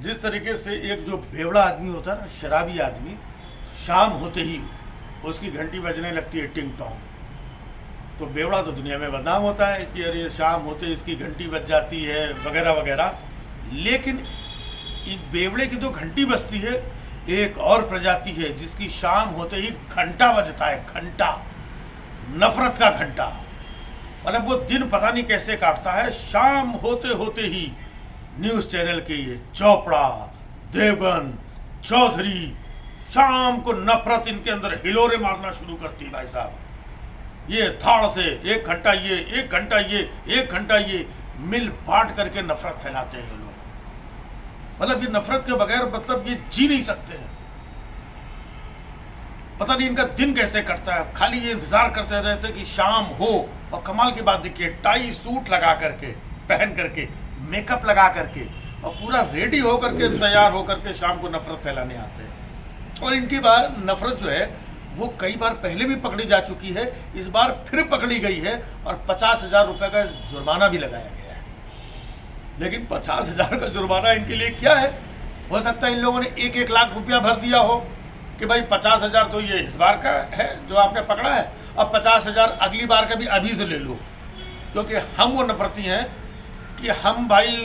जिस तरीके से एक जो बेवड़ा आदमी होता है ना, शराबी आदमी, शाम होते ही उसकी घंटी बजने लगती है टिंग टोंग, तो बेवड़ा तो दुनिया में बदनाम होता है कि अरे शाम होते इसकी घंटी बज जाती है वगैरह वगैरह। लेकिन इस बेवड़े की तो घंटी बजती है, एक और प्रजाति है जिसकी शाम होते ही घंटा बजता है, घंटा, नफरत का घंटा। मतलब वो दिन पता नहीं कैसे काटता है, शाम होते होते ही न्यूज़ चैनल के ये चोपड़ा, देवगन, चौधरी शाम को नफरत इनके अंदर हिलोरे मारना शुरू करती है भाई साहब। ये धाड़ से एक घंटा ये, एक घंटा ये, एक घंटा ये, मिल बांट करके नफरत फैलाते हैं लोग। मतलब ये नफरत के बगैर मतलब ये जी नहीं सकते हैं। पता नहीं इनका दिन कैसे कटता है, खाली ये इंतजार करते रहते कि शाम हो। और कमाल की बात देखिए, टाई सूट लगा करके, पहन करके, मेकअप लगा करके और पूरा रेडी होकर के, तैयार होकर के शाम को नफरत फैलाने आते हैं। और इनकी बार नफरत जो है वो कई बार पहले भी पकड़ी जा चुकी है, इस बार फिर पकड़ी गई है और 50,000 रुपए का जुर्माना भी लगाया गया है। लेकिन 50,000 का जुर्माना इनके लिए क्या है? हो सकता है इन लोगों ने 1-1 लाख रुपया भर दिया हो कि भाई 50,000 तो ये इस बार का है जो आपने पकड़ा है, अब 50,000 अगली बार का भी अभी से ले लो, क्योंकि हम वो नफरती हैं कि हम भाई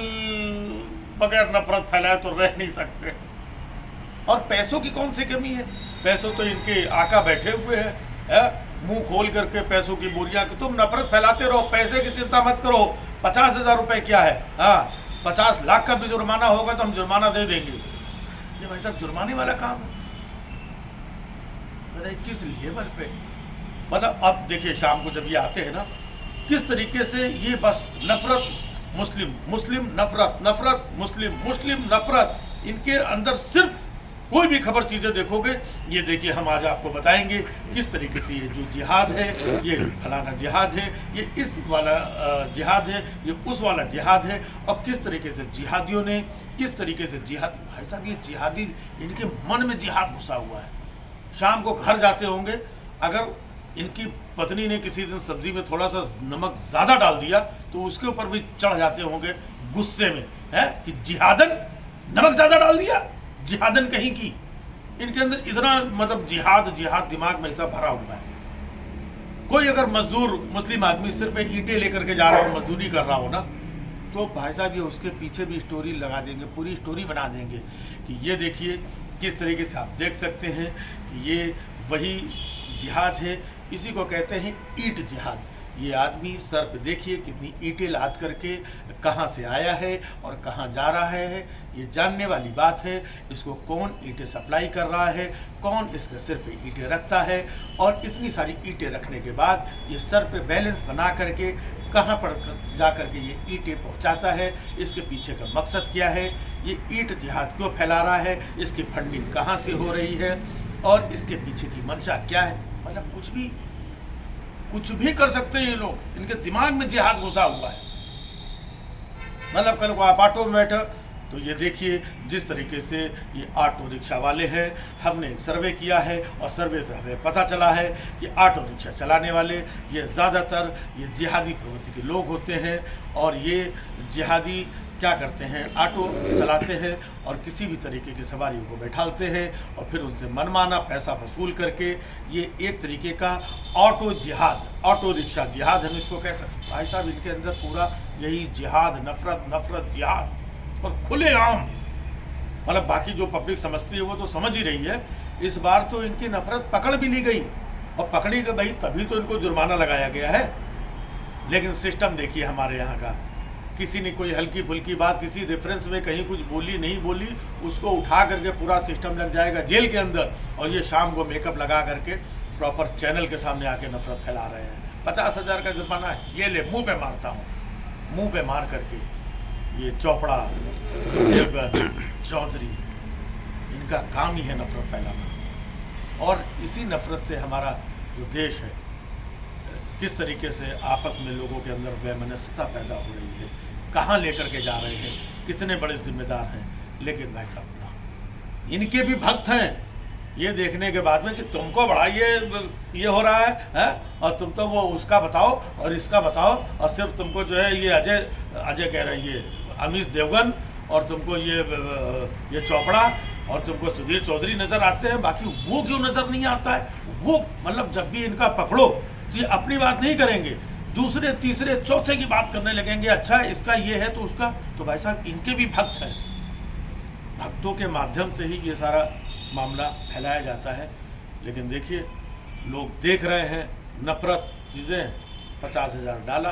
बगैर नफरत फैलाए तो रह नहीं सकते। और पैसों की कौन सी कमी है? पैसों तो इनके आका बैठे हुए हैं, मुंह खोल करके पैसों की बोरियां कि तुम नफरत फैलाते रहो, पैसे की चिंता मत करो, 50,000 रुपए क्या है, हाँ 50 लाख का भी जुर्माना होगा तो हम जुर्माना दे देंगे। ये भाई साहब जुर्माने वाला काम है, बताइए किस लेवल पे। मतलब अब देखिए शाम को जब ये आते हैं ना, किस तरीके से ये बस नफरत, मुस्लिम मुस्लिम नफरत, नफरत मुस्लिम मुस्लिम नफरत, इनके अंदर सिर्फ कोई भी खबर चीज़ें देखोगे, ये देखिए हम आज आपको बताएंगे किस तरीके से ये जो जिहाद है, ये फलाना जिहाद है, ये इस वाला जिहाद है, ये उस वाला जिहाद है, और किस तरीके से जिहादियों ने, किस तरीके से जिहाद, भाई साहब ये जिहादी, इनके मन में जिहाद घुसा हुआ है। शाम को घर जाते होंगे, अगर इनकी पत्नी ने किसी दिन सब्जी में थोड़ा सा नमक ज़्यादा डाल दिया तो उसके ऊपर भी चढ़ जाते होंगे गुस्से में, है कि जिहादन नमक ज़्यादा डाल दिया, जिहादन कहीं की। इनके अंदर इतना मतलब जिहाद जिहाद दिमाग में ऐसा भरा हुआ है। कोई अगर मजदूर मुस्लिम आदमी सिर पे ईंटें लेकर के जा रहा हो, मजदूरी कर रहा हो ना, तो भाई साहब ये उसके पीछे भी स्टोरी लगा देंगे, पूरी स्टोरी बना देंगे कि ये देखिए किस तरीके से। आप देख सकते हैं कि ये वही जिहाद है, इसी को कहते हैं ईंट जिहाद। ये आदमी सर पे देखिए कितनी ईंटें लाद करके कहाँ से आया है और कहाँ जा रहा है, ये जानने वाली बात है। इसको कौन ईंटें सप्लाई कर रहा है, कौन इसके सिर पे ईंटें रखता है, और इतनी सारी ईंटें रखने के बाद ये सर पे बैलेंस बना करके कहाँ पर जा करके ये ईंटें पहुँचाता है, इसके पीछे का मकसद क्या है, ये ईंट जिहाद क्यों फैला रहा है, इसकी फंडिंग कहाँ से हो रही है और इसके पीछे की मंशा क्या है। मतलब कुछ भी कर सकते हैं ये लोग, इनके दिमाग में जिहाद घुसा हुआ है। मतलब कल को आप ऑटो में बैठे तो ये देखिए जिस तरीके से ये ऑटो रिक्शा वाले हैं, हमने एक सर्वे किया है और सर्वे से हमें पता चला है कि ऑटो रिक्शा चलाने वाले ये ज़्यादातर ये जिहादी प्रवृत्ति के लोग होते हैं। और ये जिहादी क्या करते हैं, ऑटो चलाते हैं और किसी भी तरीके की सवारियों को बैठालते हैं और फिर उनसे मनमाना पैसा वसूल करके ये एक तरीके का ऑटो जिहाद, ऑटो रिक्शा जिहाद हम इसको कह सकते हैं। भाई साहब इनके अंदर पूरा यही जिहाद, नफरत नफरत जिहाद, और खुलेआम। मतलब बाकी जो पब्लिक समझती है वो तो समझ ही रही है, इस बार तो इनकी नफरत पकड़ भी ली गई, और पकड़ी गई भाई तभी तो इनको जुर्माना लगाया गया है। लेकिन सिस्टम देखिए हमारे यहाँ का, किसी ने कोई हल्की फुल्की बात किसी रेफरेंस में कहीं कुछ बोली नहीं बोली, उसको उठा करके पूरा सिस्टम लग जाएगा जेल के अंदर, और ये शाम को मेकअप लगा करके प्रॉपर चैनल के सामने आके नफरत फैला रहे हैं। 50,000 का जुर्माना है, ये ले मुंह पे मारता हूँ, मुंह पे मार करके। ये चोपड़ा, देवगन, चौधरी, इनका काम ही है नफरत फैलाना। और इसी नफरत से हमारा जो देश है, किस तरीके से आपस में लोगों के अंदर वैमनस्यता पैदा हो रही है, कहाँ लेकर के जा रहे हैं, कितने बड़े जिम्मेदार हैं। लेकिन भाई साहब ना, इनके भी भक्त हैं, ये देखने के बाद में कि तुमको बड़ा ये हो रहा है और तुम तो वो उसका बताओ और इसका बताओ, और सिर्फ तुमको जो है ये अजय कह रहे हैं, ये अमीश देवगन और तुमको ये चोपड़ा और तुमको सुधीर चौधरी नजर आते हैं, बाकी वो क्यों नजर नहीं आता है? वो मतलब जब भी इनका पकड़ो तो ये अपनी बात नहीं करेंगे, दूसरे तीसरे चौथे की बात करने लगेंगे। अच्छा इसका ये है तो उसका, तो भाई साहब इनके भी भक्त हैं, भक्तों के माध्यम से ही ये सारा मामला फैलाया जाता है। लेकिन देखिए लोग देख रहे हैं, नफरत चीज़ें 50,000 डाला,